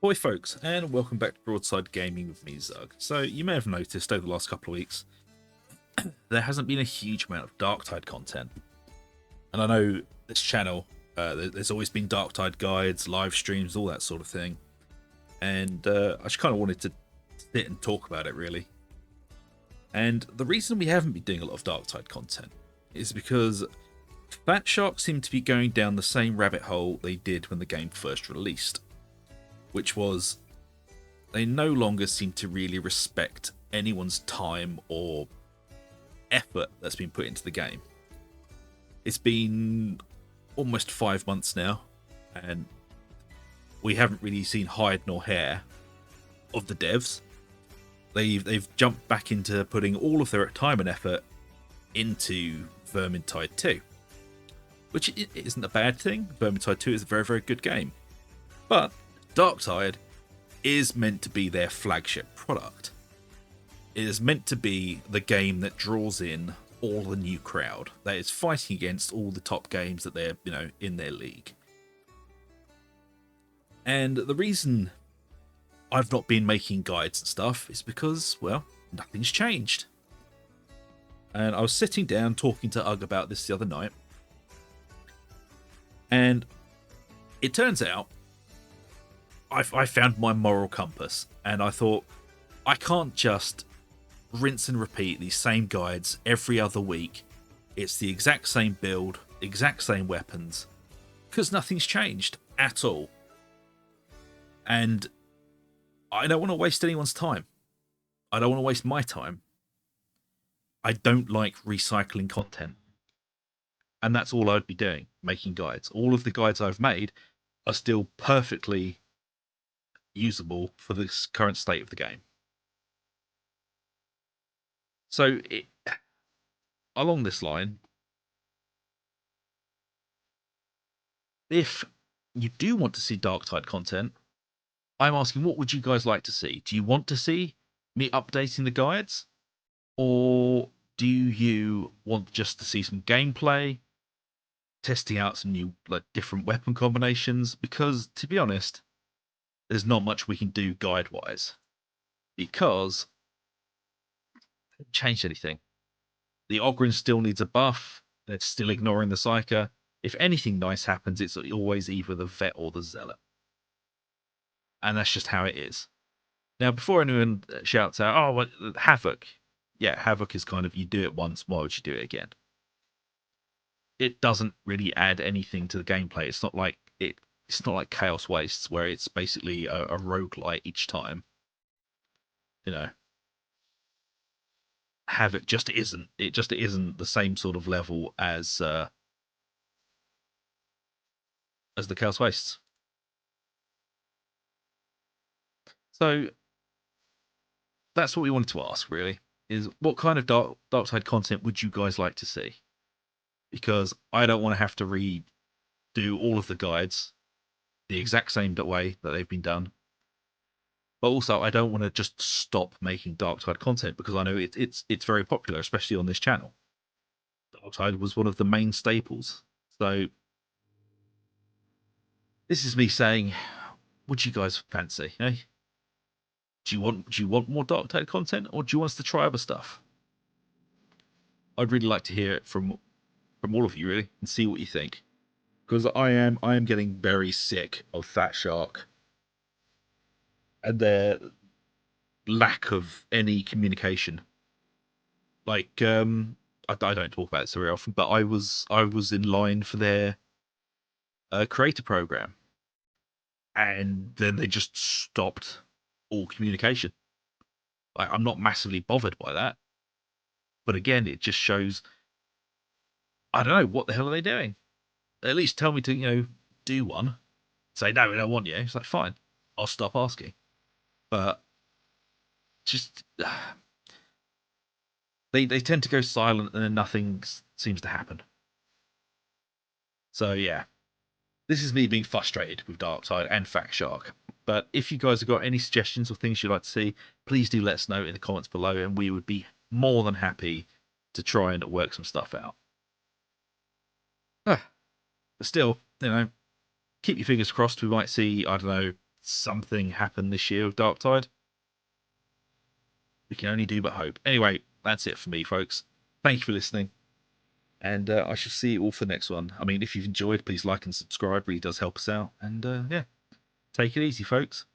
Boy folks, and welcome back to Broadside Gaming with me, Zug. So you may have noticed over the last couple of weeks, there hasn't been a huge amount of Darktide content. And I know this channel, there's always been Darktide guides, live streams, all that sort of thing. And I just kind of wanted to sit and talk about it, really. And the reason we haven't been doing a lot of Darktide content is because Fat Shark seem to be going down the same rabbit hole they did when the game first released, which was they no longer seem to really respect anyone's time or effort that's been put into the game. It's been almost 5 months now, and we haven't really seen hide nor hair of the devs. They've jumped back into putting all of their time and effort into Vermintide 2, which isn't a bad thing. Vermintide 2 is a very, very good game, but Darktide is meant to be their flagship product. It is meant to be the game that draws in all the new crowd, that is fighting against all the top games that they're, in their league. And the reason I've not been making guides and stuff is because, well, nothing's changed. And I was sitting down talking to Ugg about this the other night, and it turns out I found my moral compass, and I thought, I can't just rinse and repeat these same guides every other week. It's the exact same build, exact same weapons, because nothing's changed at all. And I don't want to waste anyone's time. I don't want to waste my time. I don't like recycling content. And that's all I'd be doing, making guides. All of the guides I've made are still perfectly usable for this current state of the game. So, along this line, if you do want to see Darktide content, I'm asking, what would you guys like to see? Do you want to see me updating the guides? Or do you want just to see some gameplay, testing out some new, different weapon combinations? Because, to be honest, there's not much we can do guide-wise, because they haven't changed anything. The Ogryn still needs a buff. They're still ignoring the Psyker. If anything nice happens, it's always either the Vet or the Zealot. And that's just how it is. Now, before anyone shouts out, oh, well, Havoc. Yeah, Havoc is kind of, you do it once, why would you do it again? It doesn't really add anything to the gameplay. It's not like Chaos Wastes, where it's basically a roguelite each time. Havoc just isn't. It just isn't the same sort of level as the Chaos Wastes. So that's what we wanted to ask, really, is what kind of Darktide content would you guys like to see? Because I don't want to have to redo all of the guides the exact same way that they've been done. But also, I don't want to just stop making Darktide content, because I know it's very popular, especially on this channel. Darktide was one of the main staples. So this is me saying, would you guys fancy? Eh? Do you want more Darktide content, or do you want us to try other stuff? I'd really like to hear it from all of you, really, and see what you think. Because I am getting very sick of Fat Shark and their lack of any communication. Like, I don't talk about it so very often, but I was in line for their creator program, and then they just stopped all communication. Like, I'm not massively bothered by that, but again, it just shows, I don't know, what the hell are they doing? At least tell me to do one. Say, no, we don't want you. It's like, fine, I'll stop asking. But just they tend to go silent, and then nothing seems to happen. So yeah, this is me being frustrated with Darktide and Fat Shark. But if you guys have got any suggestions or things you'd like to see, please do let us know in the comments below, and we would be more than happy to try and work some stuff out. But still, keep your fingers crossed. We might see, I don't know, something happen this year with Darktide. We can only do but hope. Anyway, that's it for me, folks. Thank you for listening. And I shall see you all for the next one. I mean, if you've enjoyed, please like and subscribe. Really does help us out. And yeah, take it easy, folks.